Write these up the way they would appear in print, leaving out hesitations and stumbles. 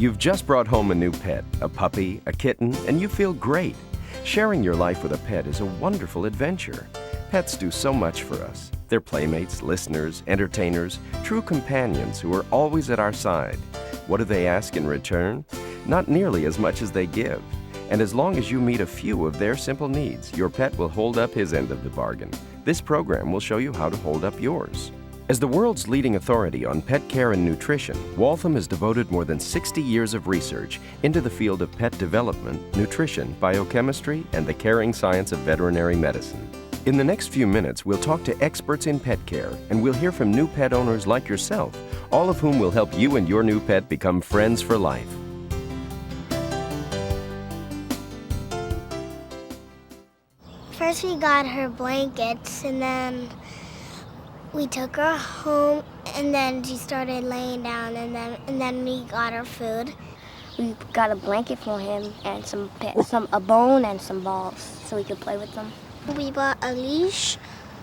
You've just brought home a new pet, a puppy, a kitten, and you feel great. Sharing your life with a pet is a wonderful adventure. Pets do so much for us. They're playmates, listeners, entertainers, true companions who are always at our side. What do they ask in return? Not nearly as much as they give. And as long as you meet a few of their simple needs, your pet will hold up his end of the bargain. This program will show you how to hold up yours. As the world's leading authority on pet care and nutrition, Waltham has devoted more than 60 years of research into the field of pet development, nutrition, biochemistry, and the caring science of veterinary medicine. In the next few minutes, we'll talk to experts in pet care, and we'll hear from new pet owners like yourself, all of whom will help you and your new pet become friends for life. First we got her blankets, and then we took her home, and then she started laying down, and then we got her food. We got a blanket for him and a bone and some balls so we could play with them. We bought a leash,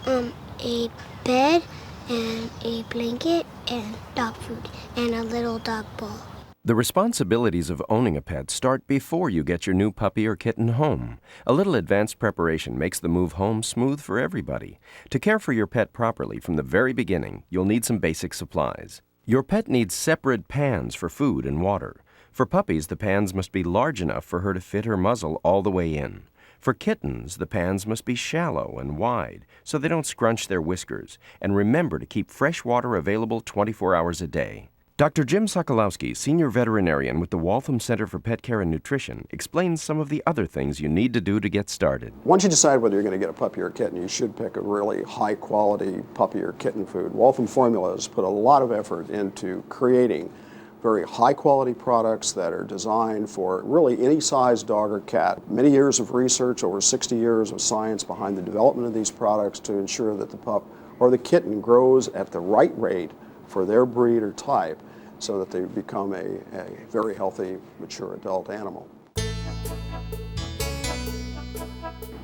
a bed, and a blanket, and dog food, and a little dog ball. The responsibilities of owning a pet start before you get your new puppy or kitten home. A little advanced preparation makes the move home smooth for everybody. To care for your pet properly from the very beginning, you'll need some basic supplies. Your pet needs separate pans for food and water. For puppies, the pans must be large enough for her to fit her muzzle all the way in. For kittens, the pans must be shallow and wide so they don't scrunch their whiskers. And remember to keep fresh water available 24 hours a day. Dr. Jim Sokolowski, Senior Veterinarian with the Waltham Centre for Pet Care and Nutrition, explains some of the other things you need to do to get started. Once you decide whether you're going to get a puppy or a kitten, you should pick a really high-quality puppy or kitten food. Waltham Formulas put a lot of effort into creating very high-quality products that are designed for really any size dog or cat. Many years of research, over 60 years of science behind the development of these products to ensure that the pup or the kitten grows at the right rate for their breed or type, so that they become a very healthy, mature adult animal.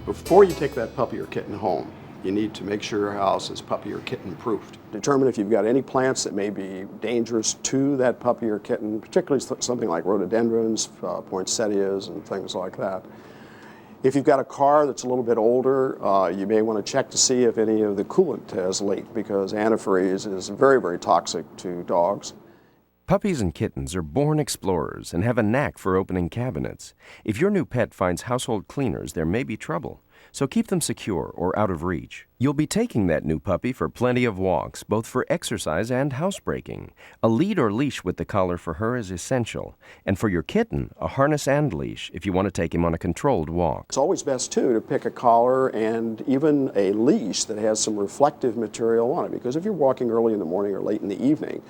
Before you take that puppy or kitten home, you need to make sure your house is puppy or kitten proofed. Determine if you've got any plants that may be dangerous to that puppy or kitten, particularly something like rhododendrons, poinsettias, and things like that. If you've got a car that's a little bit older, you may want to check to see if any of the coolant has leaked, because antifreeze is very, very toxic to dogs. Puppies and kittens are born explorers and have a knack for opening cabinets. If your new pet finds household cleaners, there may be trouble. So keep them secure or out of reach. You'll be taking that new puppy for plenty of walks, both for exercise and housebreaking. A lead or leash with the collar for her is essential. And for your kitten, a harness and leash if you want to take him on a controlled walk. It's always best, too, to pick a collar and even a leash that has some reflective material on it, because if you're walking early in the morning or late in the evening,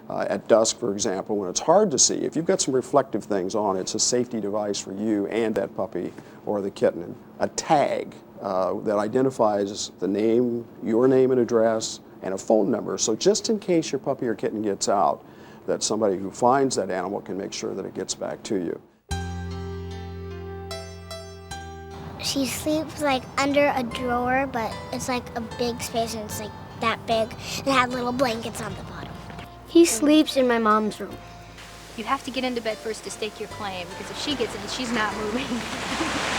at dusk, for example, when it's hard to see, if you've got some reflective things on, it's a safety device for you and that puppy or the kitten. A tag that identifies the name, your name and address, and a phone number. So just in case your puppy or kitten gets out, that somebody who finds that animal can make sure that it gets back to you. She sleeps like under a drawer, but it's like a big space, and it's like that big. It had little blankets on the bottom. He sleeps in my mom's room. You have to get into bed first to stake your claim, because if she gets in, she's not moving.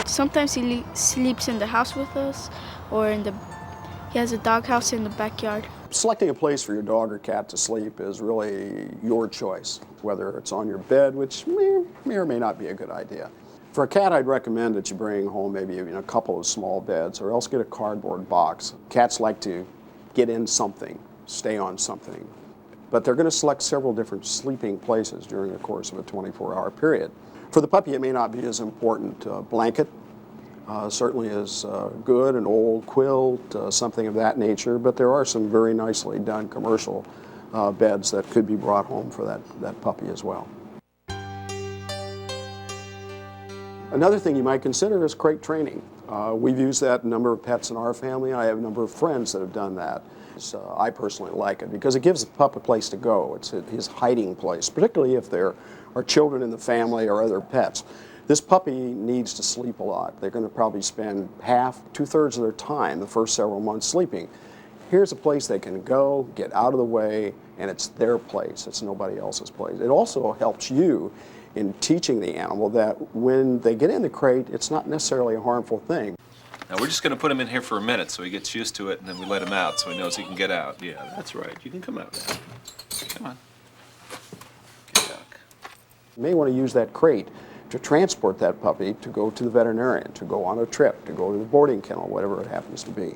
Sometimes he sleeps in the house with us, or he has a doghouse in the backyard. Selecting a place for your dog or cat to sleep is really your choice, whether it's on your bed, which may or may not be a good idea. For a cat, I'd recommend that you bring home maybe a couple of small beds, or else get a cardboard box. Cats like to get in something, stay on something. But they're going to select several different sleeping places during the course of a 24-hour period. For the puppy, it may not be as important. Blanket certainly is good, an old quilt, something of that nature, but there are some very nicely done commercial beds that could be brought home for that puppy as well. Another thing you might consider is crate training. We've used that in a number of pets in our family. I have a number of friends that have done that. I personally like it because it gives the pup a place to go. It's his hiding place, particularly if there are children in the family or other pets. This puppy needs to sleep a lot. They're going to probably spend two-thirds of their time the first several months sleeping. Here's a place they can go, get out of the way, and it's their place. It's nobody else's place. It also helps you in teaching the animal that when they get in the crate, it's not necessarily a harmful thing. Now we're just going to put him in here for a minute so he gets used to it, and then we let him out so he knows he can get out. Yeah, that's right. You can come out now. Come on. Good duck. You may want to use that crate to transport that puppy to go to the veterinarian, to go on a trip, to go to the boarding kennel, whatever it happens to be.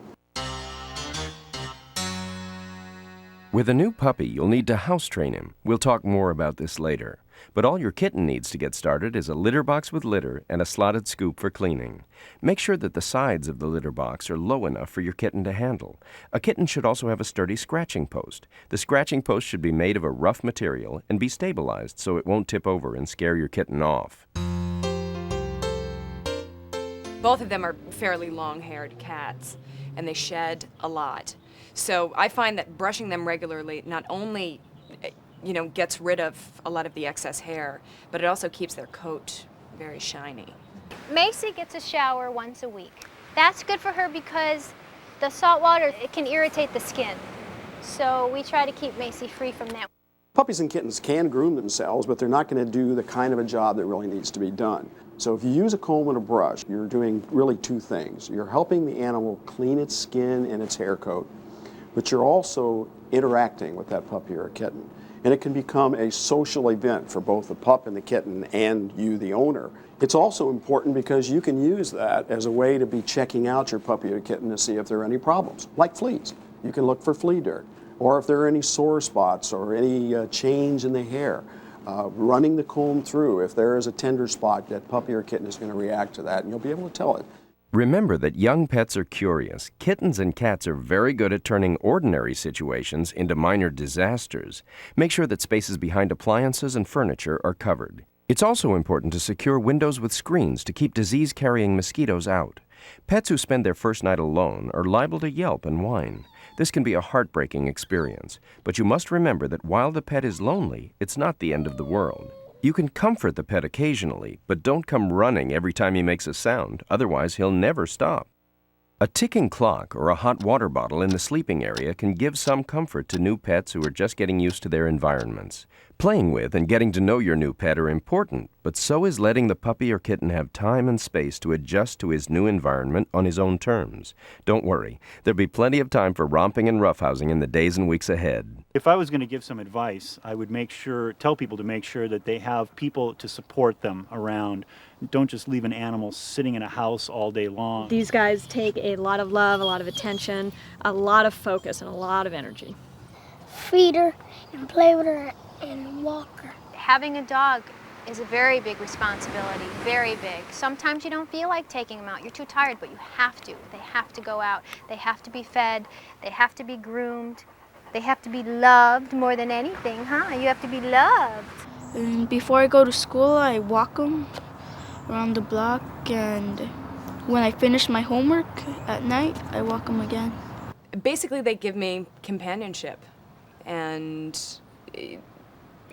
With a new puppy, you'll need to house train him. We'll talk more about this later. But all your kitten needs to get started is a litter box with litter and a slotted scoop for cleaning. Make sure that the sides of the litter box are low enough for your kitten to handle. A kitten should also have a sturdy scratching post. The scratching post should be made of a rough material and be stabilized so it won't tip over and scare your kitten off. Both of them are fairly long-haired cats, and they shed a lot. So I find that brushing them regularly not only gets rid of a lot of the excess hair, but it also keeps their coat very shiny. Macy gets a shower once a week. That's good for her because the salt water, it can irritate the skin. So we try to keep Macy free from that. Puppies and kittens can groom themselves, but they're not going to do the kind of a job that really needs to be done. So if you use a comb and a brush, you're doing really two things. You're helping the animal clean its skin and its hair coat, but you're also interacting with that puppy or a kitten. And it can become a social event for both the pup and the kitten and you, the owner. It's also important because you can use that as a way to be checking out your puppy or kitten to see if there are any problems, like fleas. You can look for flea dirt, or if there are any sore spots or any change in the hair. Running the comb through, if there is a tender spot, that puppy or kitten is going to react to that, and you'll be able to tell it. Remember that young pets are curious. Kittens and cats are very good at turning ordinary situations into minor disasters. Make sure that spaces behind appliances and furniture are covered. It's also important to secure windows with screens to keep disease-carrying mosquitoes out. Pets who spend their first night alone are liable to yelp and whine. This can be a heartbreaking experience, but you must remember that while the pet is lonely, it's not the end of the world. You can comfort the pet occasionally, but don't come running every time he makes a sound, otherwise he'll never stop. A ticking clock or a hot water bottle in the sleeping area can give some comfort to new pets who are just getting used to their environments. Playing with and getting to know your new pet are important, but so is letting the puppy or kitten have time and space to adjust to his new environment on his own terms. Don't worry, there'll be plenty of time for romping and roughhousing in the days and weeks ahead. If I was going to give some advice, I would tell people to make sure that they have people to support them around. Don't just leave an animal sitting in a house all day long. These guys take a lot of love, a lot of attention, a lot of focus, and a lot of energy. Feed her and play with her and walk her. Having a dog is a very big responsibility, very big. Sometimes you don't feel like taking them out. You're too tired, but you have to. They have to go out. They have to be fed. They have to be groomed. They have to be loved more than anything, huh? You have to be loved. And before I go to school, I walk them around the block, and when I finish my homework at night, I walk them again. Basically, they give me companionship, and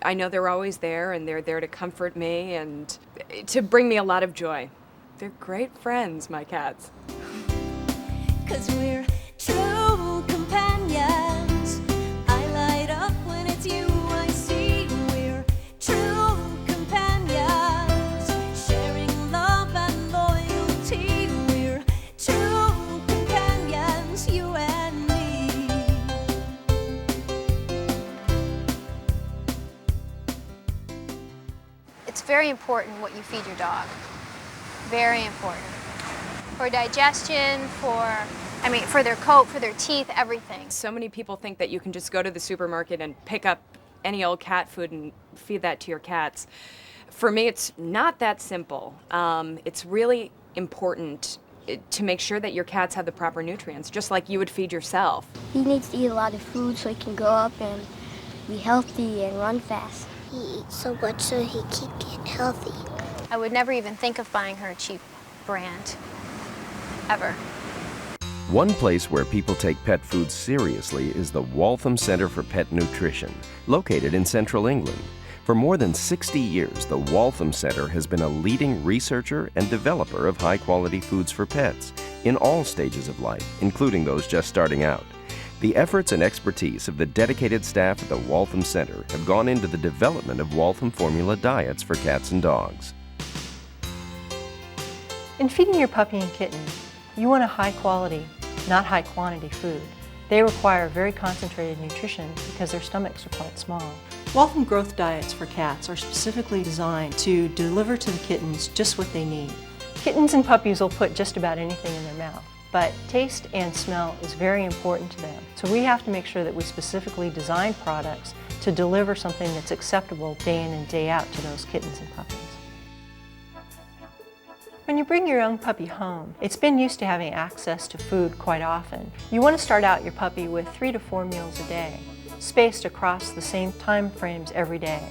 I know they're always there, and they're there to comfort me and to bring me a lot of joy. They're great friends, my cats. 'Cause we're true companions. I light up when it's you I see. We're true companions, sharing love and loyalty. We're true companions, you and me. It's very important what you feed your dog. Very important. For digestion, for their coat, for their teeth, everything. So many people think that you can just go to the supermarket and pick up any old cat food and feed that to your cats. For me, it's not that simple. It's really important to make sure that your cats have the proper nutrients, just like you would feed yourself. He needs to eat a lot of food so he can grow up and be healthy and run fast. He eats so much so he can get healthy. I would never even think of buying her a cheap brand, ever. One place where people take pet food seriously is the Waltham Centre for Pet Nutrition, located in central England. For more than 60 years, the Waltham Centre has been a leading researcher and developer of high-quality foods for pets in all stages of life, including those just starting out. The efforts and expertise of the dedicated staff at the Waltham Centre have gone into the development of Waltham formula diets for cats and dogs. In feeding your puppy and kitten, you want a high quality, not high quantity food. They require very concentrated nutrition because their stomachs are quite small. Waltham growth diets for cats are specifically designed to deliver to the kittens just what they need. Kittens and puppies will put just about anything in their mouth, but taste and smell is very important to them. So we have to make sure that we specifically design products to deliver something that's acceptable day in and day out to those kittens and puppies. When you bring your young puppy home, it's been used to having access to food quite often. You want to start out your puppy with 3 to 4 meals a day, spaced across the same time frames every day.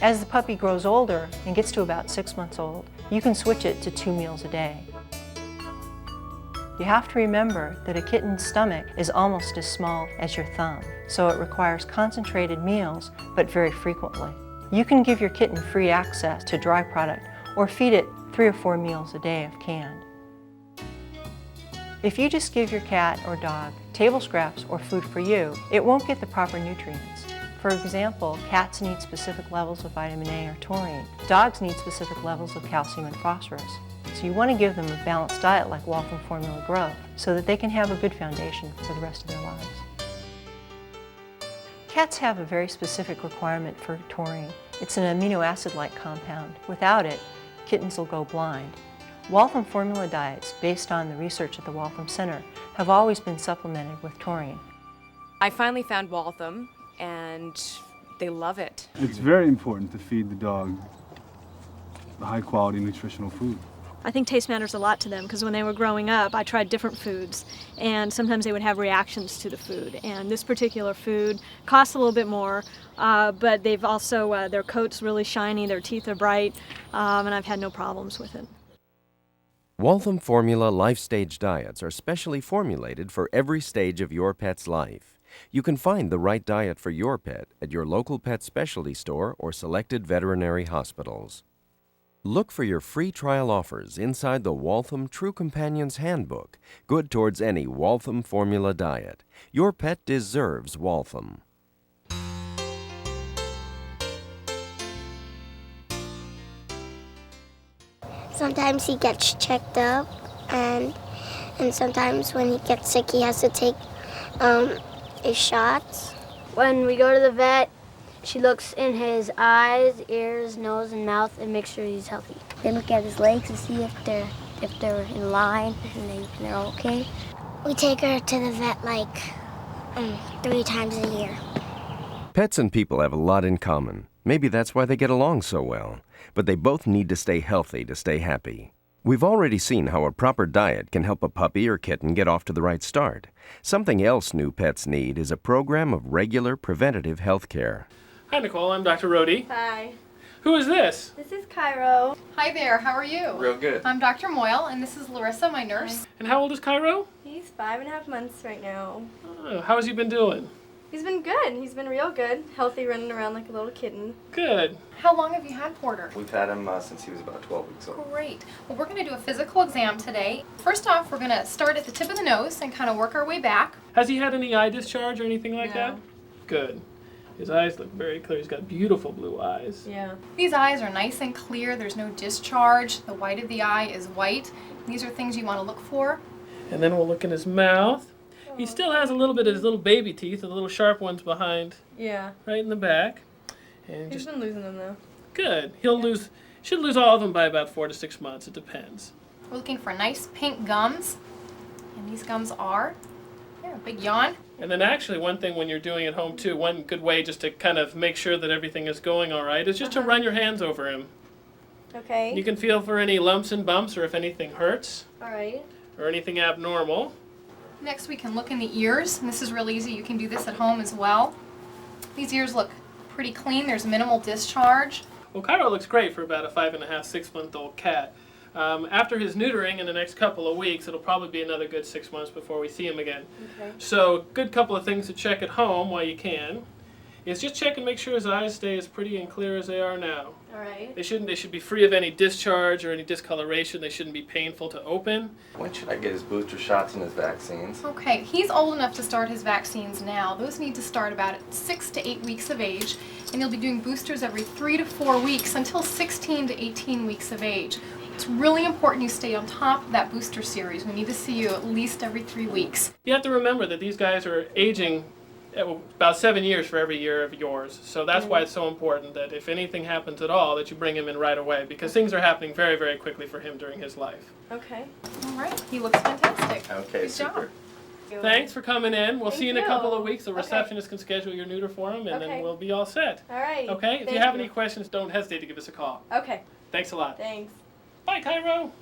As the puppy grows older and gets to about 6 months old, you can switch it to 2 meals a day. You have to remember that a kitten's stomach is almost as small as your thumb, so it requires concentrated meals, but very frequently. You can give your kitten free access to dry product or feed it 3 or 4 meals a day if canned. If you just give your cat or dog table scraps or food for you, it won't get the proper nutrients. For example, cats need specific levels of vitamin A or taurine. Dogs need specific levels of calcium and phosphorus. So you want to give them a balanced diet like Waltham Formula Growth so that they can have a good foundation for the rest of their lives. Cats have a very specific requirement for taurine. It's an amino acid-like compound. Without it, kittens will go blind. Waltham formula diets, based on the research at the Waltham Centre, have always been supplemented with taurine. I finally found Waltham, and they love it. It's very important to feed the dog the high-quality nutritional food. I think taste matters a lot to them because when they were growing up, I tried different foods, and sometimes they would have reactions to the food. And this particular food costs a little bit more, but they've also, their coat's really shiny, their teeth are bright, and I've had no problems with it. Waltham Formula Life Stage Diets are specially formulated for every stage of your pet's life. You can find the right diet for your pet at your local pet specialty store or selected veterinary hospitals. Look for your free trial offers inside the Waltham True Companions Handbook, good towards any Waltham formula diet. Your pet deserves Waltham. Sometimes he gets checked up, and sometimes when he gets sick, he has to take his shots. When we go to the vet, she looks in his eyes, ears, nose, and mouth and makes sure he's healthy. They look at his legs to see if they're in line and they're okay. We take her to the vet like 3 times a year. Pets and people have a lot in common. Maybe that's why they get along so well. But they both need to stay healthy to stay happy. We've already seen how a proper diet can help a puppy or kitten get off to the right start. Something else new pets need is a program of regular preventative health care. Hi, Nicole. I'm Dr. Rohde. Hi. Who is this? This is Cairo. Hi there. How are you? Real good. I'm Dr. Moyle, and this is Larissa, my nurse. And how old is Cairo? He's 5.5 months right now. Oh, how has he been doing? He's been good. He's been real good. Healthy, running around like a little kitten. Good. How long have you had Porter? We've had him since he was about 12 weeks old. Great. Well, we're going to do a physical exam today. First off, we're going to start at the tip of the nose and kind of work our way back. Has he had any eye discharge or anything like that? No. Good. His eyes look very clear. He's got beautiful blue eyes. Yeah. These eyes are nice and clear. There's no discharge. The white of the eye is white. These are things you want to look for. And then we'll look in his mouth. He still has a little bit of his little baby teeth, the little sharp ones behind. Yeah. Right in the back. And He's been losing them though. Good. Should lose all of them by about 4 to 6 months. It depends. We're looking for nice pink gums. And these gums are, big yawn. And then actually one thing when you're doing at home too, one good way just to kind of make sure that everything is going all right is just to run your hands over him. Okay. You can feel for any lumps and bumps or if anything hurts. All right. Or anything abnormal. Next we can look in the ears, and this is real easy. You can do this at home as well. These ears look pretty clean. There's minimal discharge. Well, Cairo looks great for about a 5.5, 6 month old cat. After his neutering in the next couple of weeks, it'll probably be another good 6 months before we see him again. Okay. So, good couple of things to check at home while you can. is just check and make sure his eyes stay as pretty and clear as they are now. All right. They should be free of any discharge or any discoloration. They shouldn't be painful to open. When should I get his booster shots and his vaccines? Okay, he's old enough to start his vaccines now. Those need to start about at 6 to 8 weeks of age, and you'll be doing boosters every 3 to 4 weeks until 16 to 18 weeks of age. It's really important you stay on top of that booster series. We need to see you at least every 3 weeks. You have to remember that these guys are aging about 7 years for every year of yours. So that's why it's so important that if anything happens at all, that you bring him in right away, because things are happening very, very quickly for him during his life. Okay. All right, he looks fantastic. Okay, Good super. job. Thanks for coming in. We'll see you in a you. couple of weeks. The Okay. receptionist can schedule your neuter for him, and then Okay. we'll be all set. All right. Okay? If you Thank have any questions, don't hesitate to give us a call. Okay. Thanks a lot. Thanks. Bye, Cairo.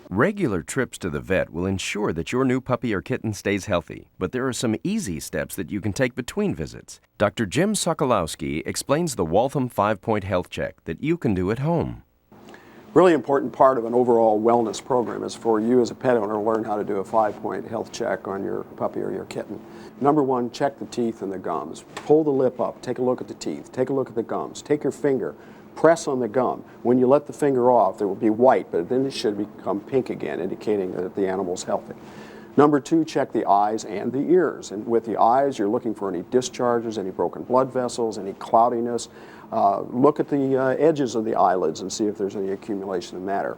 Regular trips to the vet will ensure that your new puppy or kitten stays healthy, but there are some easy steps that you can take between visits. Dr. Jim Sokolowski explains the Waltham 5-point health check that you can do at home. Really important part of an overall wellness program is for you as a pet owner to learn how to do a 5-point health check on your puppy or your kitten. Number one, check the teeth and the gums. Pull the lip up, take a look at the teeth, take a look at the gums, take your finger, press on the gum. When you let the finger off, there will be white, but then it should become pink again, indicating that the animal's healthy. Number two, check the eyes and the ears. And with the eyes, you're looking for any discharges, any broken blood vessels, any cloudiness. Look at the edges of the eyelids and see if there's any accumulation of matter.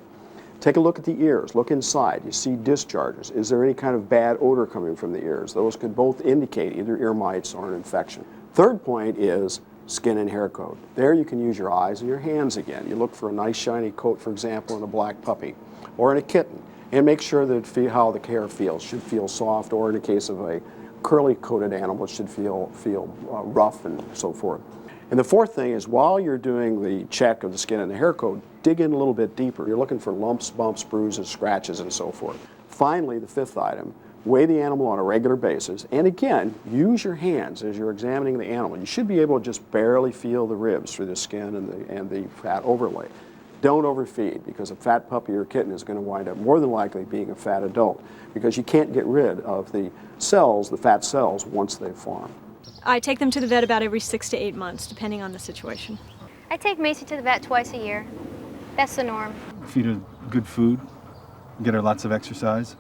Take a look at the ears. Look inside. You see discharges. Is there any kind of bad odor coming from the ears? Those could both indicate either ear mites or an infection. Third point is skin and hair coat. There you can use your eyes and your hands again. You look for a nice shiny coat, for example, in a black puppy or in a kitten, and make sure that how the hair feels. Should feel soft, or in the case of a curly coated animal, it should feel rough and so forth. And the fourth thing is, while you're doing the check of the skin and the hair coat, dig in a little bit deeper. You're looking for lumps, bumps, bruises, scratches, and so forth. Finally, the fifth item, weigh the animal on a regular basis, and again, use your hands as you're examining the animal. You should be able to just barely feel the ribs through the skin and the fat overlay. Don't overfeed, because a fat puppy or kitten is going to wind up more than likely being a fat adult, because you can't get rid of the cells, the fat cells, once they've formed. I take them to the vet about every 6 to 8 months, depending on the situation. I take Macy to the vet twice a year. That's the norm. Feed her good food, get her lots of exercise,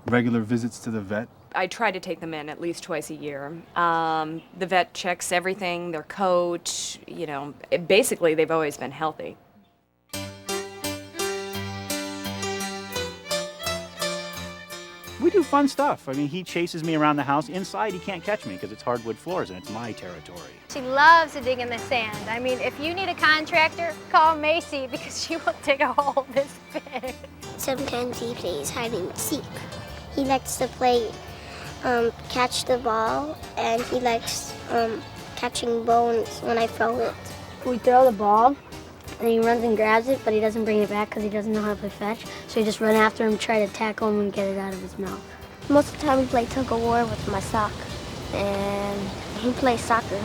regular visits to the vet. I try to take them in at least twice a year. The vet checks everything, their coat, you know, basically they've always been healthy. We do fun stuff. I mean, he chases me around the house. Inside, he can't catch me because it's hardwood floors and it's my territory. She loves to dig in the sand. I mean, if you need a contractor, call Macy, because she will dig a hole this big. Sometimes he plays hide and seek. He likes to play catch the ball, and he likes catching bones when I throw it. We throw the ball, and he runs and grabs it, but he doesn't bring it back because he doesn't know how to play fetch. So you just run after him, try to tackle him, and get it out of his mouth. Most of the time we play tug of war with my sock, and he plays soccer.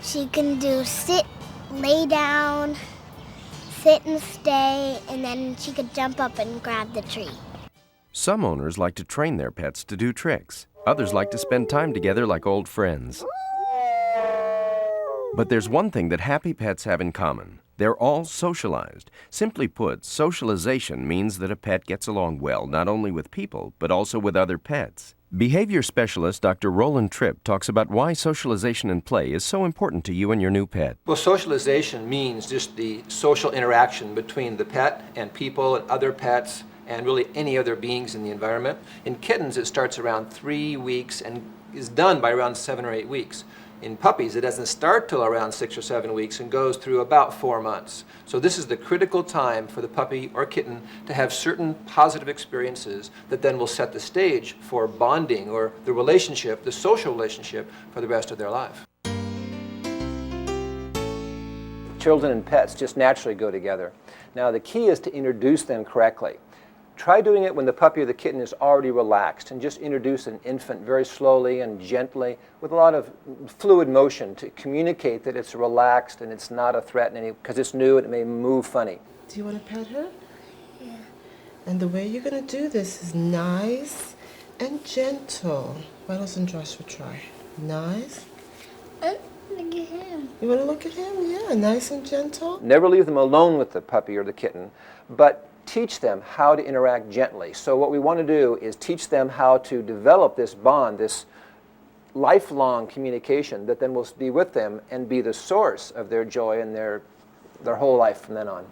She can do sit, lay down, sit and stay, and then she could jump up and grab the tree. Some owners like to train their pets to do tricks. Others like to spend time together like old friends. But there's one thing that happy pets have in common. They're all socialized. Simply put, socialization means that a pet gets along well not only with people, but also with other pets. Behavior specialist Dr. Roland Tripp talks about why socialization and play is so important to you and your new pet. Well, socialization means just the social interaction between the pet and people and other pets and really any other beings in the environment. In kittens, it starts around 3 weeks and is done by around 7 or 8 weeks. In puppies, it doesn't start till around 6 or 7 weeks and goes through about 4 months. So this is the critical time for the puppy or kitten to have certain positive experiences that then will set the stage for bonding or the relationship, the social relationship, for the rest of their life. Children and pets just naturally go together. Now the key is to introduce them correctly. Try doing it when the puppy or the kitten is already relaxed, and just introduce an infant very slowly and gently with a lot of fluid motion to communicate that it's relaxed and it's not a threat because it's new and it may move funny. Do you want to pet her? Yeah. And the way you're going to do this is nice and gentle. Why doesn't Joshua try? Nice. Look at him. You want to look at him? Yeah, nice and gentle. Never leave them alone with the puppy or the kitten, but teach them how to interact gently. So what we want to do is teach them how to develop this bond, this lifelong communication that then will be with them and be the source of their joy and their whole life from then on.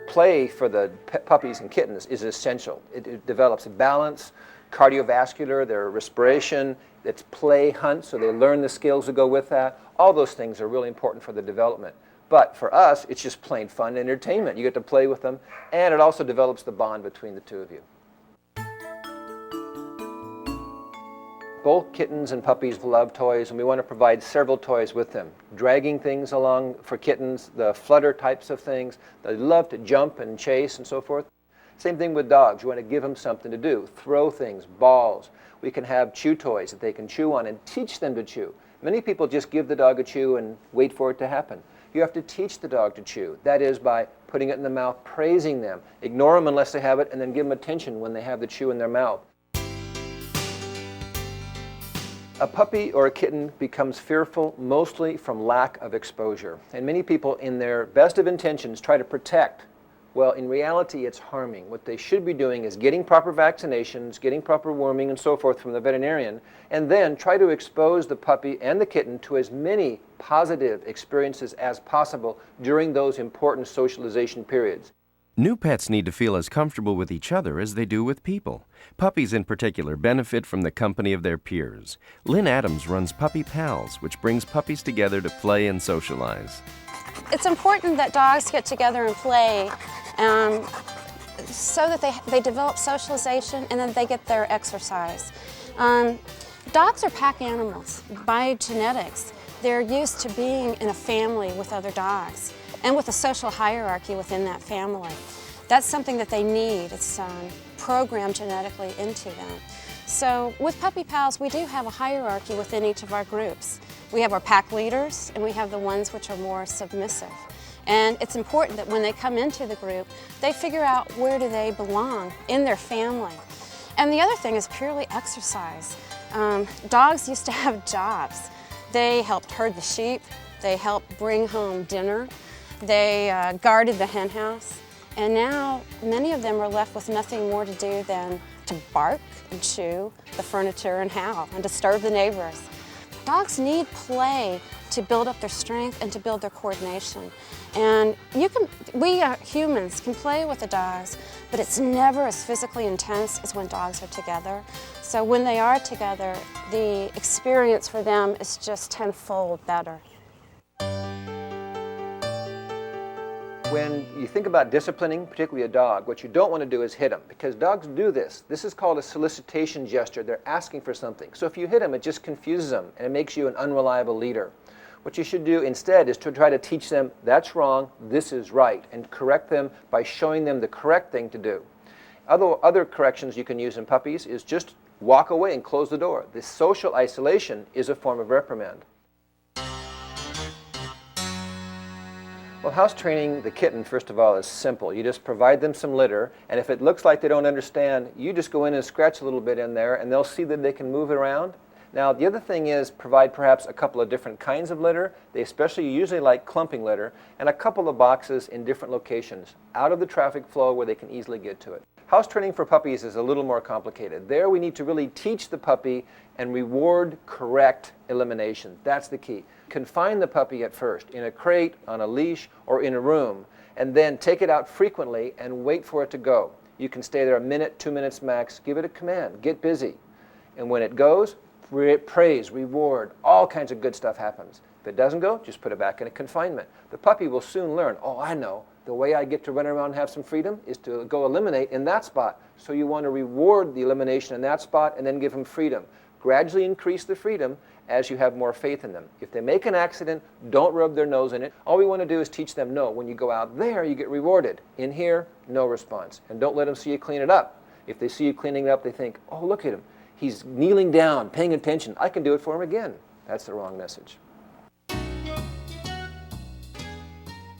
Play for the puppies and kittens is essential. It develops balance, cardiovascular, their respiration, it's play, hunt, so they learn the skills that go with that. All those things are really important for the development. But for us, it's just plain fun entertainment. You get to play with them, and it also develops the bond between the two of you. Both kittens and puppies love toys, and we want to provide several toys with them. Dragging things along for kittens, the flutter types of things. They love to jump and chase and so forth. Same thing with dogs. You want to give them something to do. Throw things, balls. We can have chew toys that they can chew on and teach them to chew. Many people just give the dog a chew and wait for it to happen. You have to teach the dog to chew. That is by putting it in the mouth, praising them. Ignore them unless they have it, and then give them attention when they have the chew in their mouth. A puppy or a kitten becomes fearful mostly from lack of exposure. And many people, in their best of intentions, try to protect. Well, in reality, it's harming. What they should be doing is getting proper vaccinations, getting proper worming and so forth from the veterinarian, and then try to expose the puppy and the kitten to as many positive experiences as possible during those important socialization periods. New pets need to feel as comfortable with each other as they do with people. Puppies in particular benefit from the company of their peers. Lynn Adams runs Puppy Pals, which brings puppies together to play and socialize. It's important that dogs get together and play so that they develop socialization and then they get their exercise. Dogs are pack animals by genetics. They're used to being in a family with other dogs and with a social hierarchy within that family. That's something that they need. It's programmed genetically into them. So with Puppy Pals, we do have a hierarchy within each of our groups. We have our pack leaders, and we have the ones which are more submissive. And it's important that when they come into the group, they figure out where do they belong in their family. And the other thing is purely exercise. Dogs used to have jobs. They helped herd the sheep, they helped bring home dinner, they guarded the hen house, and now many of them are left with nothing more to do than to bark and chew the furniture and howl and disturb the neighbors. Dogs need play to build up their strength and to build their coordination. And we humans can play with the dogs, but it's never as physically intense as when dogs are together. So when they are together, the experience for them is just tenfold better. When you think about disciplining, particularly a dog, what you don't want to do is hit them, because dogs do this. This is called a solicitation gesture. They're asking for something. So if you hit them, it just confuses them, and it makes you an unreliable leader. What you should do instead is to try to teach them, that's wrong, this is right, and correct them by showing them the correct thing to do. Other corrections you can use in puppies is just walk away and close the door. This social isolation is a form of reprimand. Well, house training the kitten, first of all, is simple. You just provide them some litter, and if it looks like they don't understand, you just go in and scratch a little bit in there, and they'll see that they can move it around. Now, the other thing is provide perhaps a couple of different kinds of litter. They especially usually like clumping litter, and a couple of boxes in different locations, out of the traffic flow where they can easily get to it. House training for puppies is a little more complicated. There we need to really teach the puppy and reward correct elimination. That's the key. Confine the puppy at first in a crate, on a leash, or in a room, and then take it out frequently and wait for it to go. You can stay there a minute, 2 minutes max. Give it a command. Get busy. And when it goes, praise, reward, all kinds of good stuff happens. If it doesn't go, just put it back in a confinement. The puppy will soon learn, oh, I know. The way I get to run around and have some freedom is to go eliminate in that spot. So you want to reward the elimination in that spot and then give them freedom. Gradually increase the freedom as you have more faith in them. If they make an accident, don't rub their nose in it. All we want to do is teach them, no, when you go out there, you get rewarded. In here, no response. And don't let them see you clean it up. If they see you cleaning it up, they think, oh, look at him. He's kneeling down, paying attention. I can do it for him again. That's the wrong message.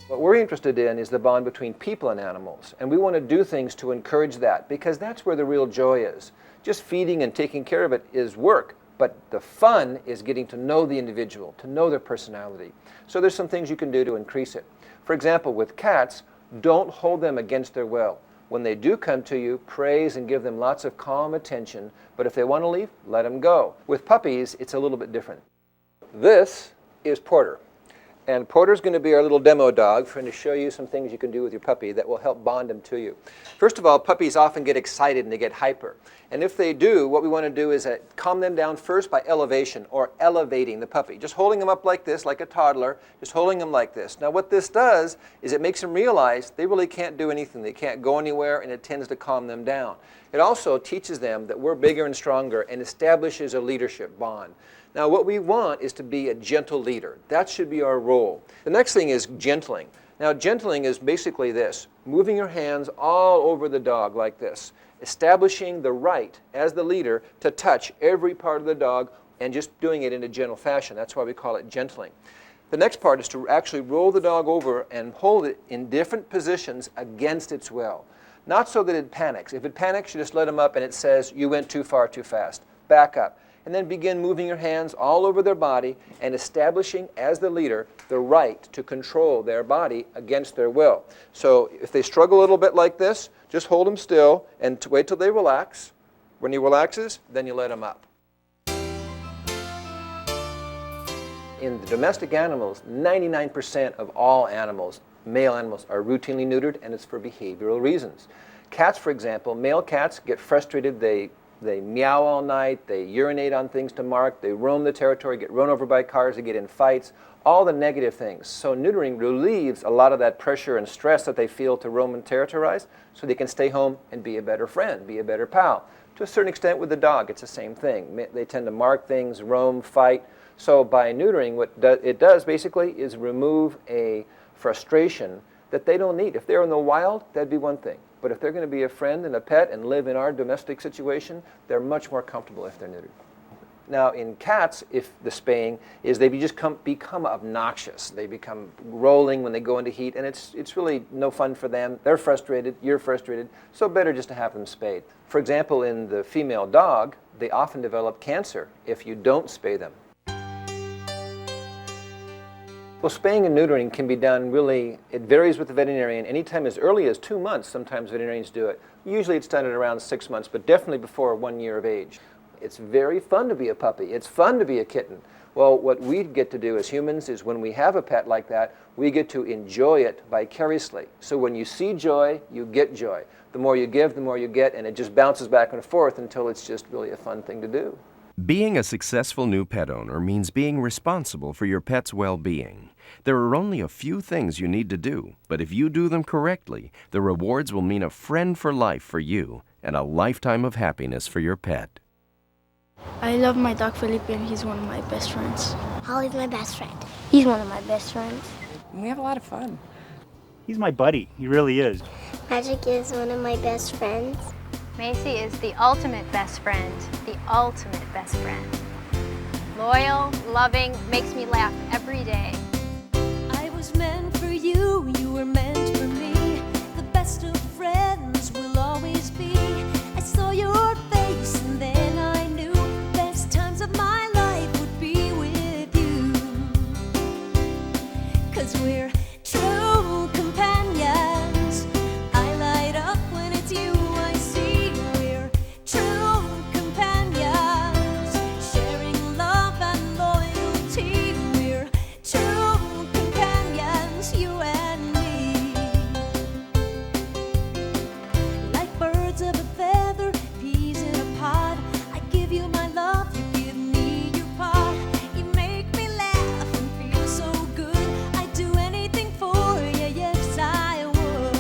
What we're interested in is the bond between people and animals, and we want to do things to encourage that, because that's where the real joy is. Just feeding and taking care of it is work, but the fun is getting to know the individual, to know their personality. So there's some things you can do to increase it. For example, with cats, don't hold them against their will. When they do come to you, praise and give them lots of calm attention, but if they want to leave, let them go. With puppies, it's a little bit different. This is Porter. And Porter's going to be our little demo dog for him to show you some things you can do with your puppy that will help bond them to you. First of all, puppies often get excited and they get hyper. And if they do, what we want to do is calm them down first by elevation, or elevating the puppy. Just holding them up like this, like a toddler, just holding them like this. Now what this does is it makes them realize they really can't do anything. They can't go anywhere, and it tends to calm them down. It also teaches them that we're bigger and stronger and establishes a leadership bond. Now what we want is to be a gentle leader. That should be our role. The next thing is gentling. Now gentling is basically this, moving your hands all over the dog like this, establishing the right as the leader to touch every part of the dog and just doing it in a gentle fashion. That's why we call it gentling. The next part is to actually roll the dog over and hold it in different positions against its will. Not so that it panics. If it panics, you just let them up and it says, you went too far too fast. Back up. And then begin moving your hands all over their body and establishing, as the leader, the right to control their body against their will. So if they struggle a little bit like this, just hold them still and wait till they relax. When he relaxes, then you let him up. In the domestic animals, 99% of all animals, male animals, are routinely neutered, and it's for behavioral reasons. Cats, for example, male cats get frustrated. They meow all night, they urinate on things to mark, they roam the territory, get run over by cars, they get in fights, all the negative things. So neutering relieves a lot of that pressure and stress that they feel to roam and territorize, so they can stay home and be a better friend, be a better pal. To a certain extent with the dog, it's the same thing. They tend to mark things, roam, fight. So by neutering, what it does basically is remove a frustration that they don't need. If they're in the wild, that'd be one thing. But if they're going to be a friend and a pet and live in our domestic situation, they're much more comfortable if they're neutered. Now in cats, if the spaying is they just become obnoxious. They become rolling when they go into heat, and it's really no fun for them. They're frustrated, you're frustrated, so better just to have them spayed. For example, in the female dog, they often develop cancer if you don't spay them. Well, spaying and neutering can be done really, it varies with the veterinarian. Anytime as early as 2 months, sometimes veterinarians do it. Usually it's done at around 6 months, but definitely before 1 year of age. It's very fun to be a puppy. It's fun to be a kitten. Well, what we get to do as humans is when we have a pet like that, we get to enjoy it vicariously. So when you see joy, you get joy. The more you give, the more you get, and it just bounces back and forth until it's just really a fun thing to do. Being a successful new pet owner means being responsible for your pet's well-being. There are only a few things you need to do, but if you do them correctly, the rewards will mean a friend for life for you and a lifetime of happiness for your pet. I love my dog Felipe, and he's one of my best friends. Holly's my best friend. He's one of my best friends. We have a lot of fun. He's my buddy. He really is. Magic is one of my best friends. Macy is the ultimate best friend, the ultimate best friend. Loyal, loving, makes me laugh every day. I was meant for you, you were meant for me. The best of friends will always be. I saw your face and then I knew best times of my life would be with you. 'Cause we're true companions. I light up when it's you I see. We're true companions, sharing love and loyalty. We're true companions, you and me. Like birds of a feather, peas in a pod. I give you my love, you give me your paw. You make me laugh and feel so good. I'd do anything for you, yes I would.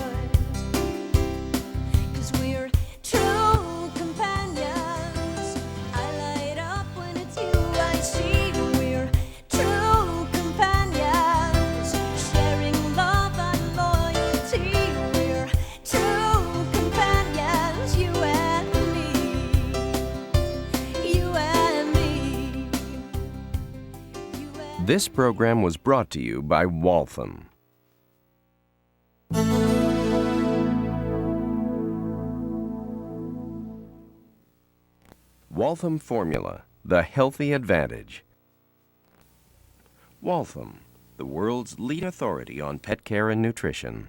'Cause we're true companions. I light up when it's you I see. We're true companions, sharing love and loyalty. We're true companions, you and me. You and me. This program was brought to you by Waltham. Waltham Formula, the healthy advantage. Waltham, the world's leading authority on pet care and nutrition.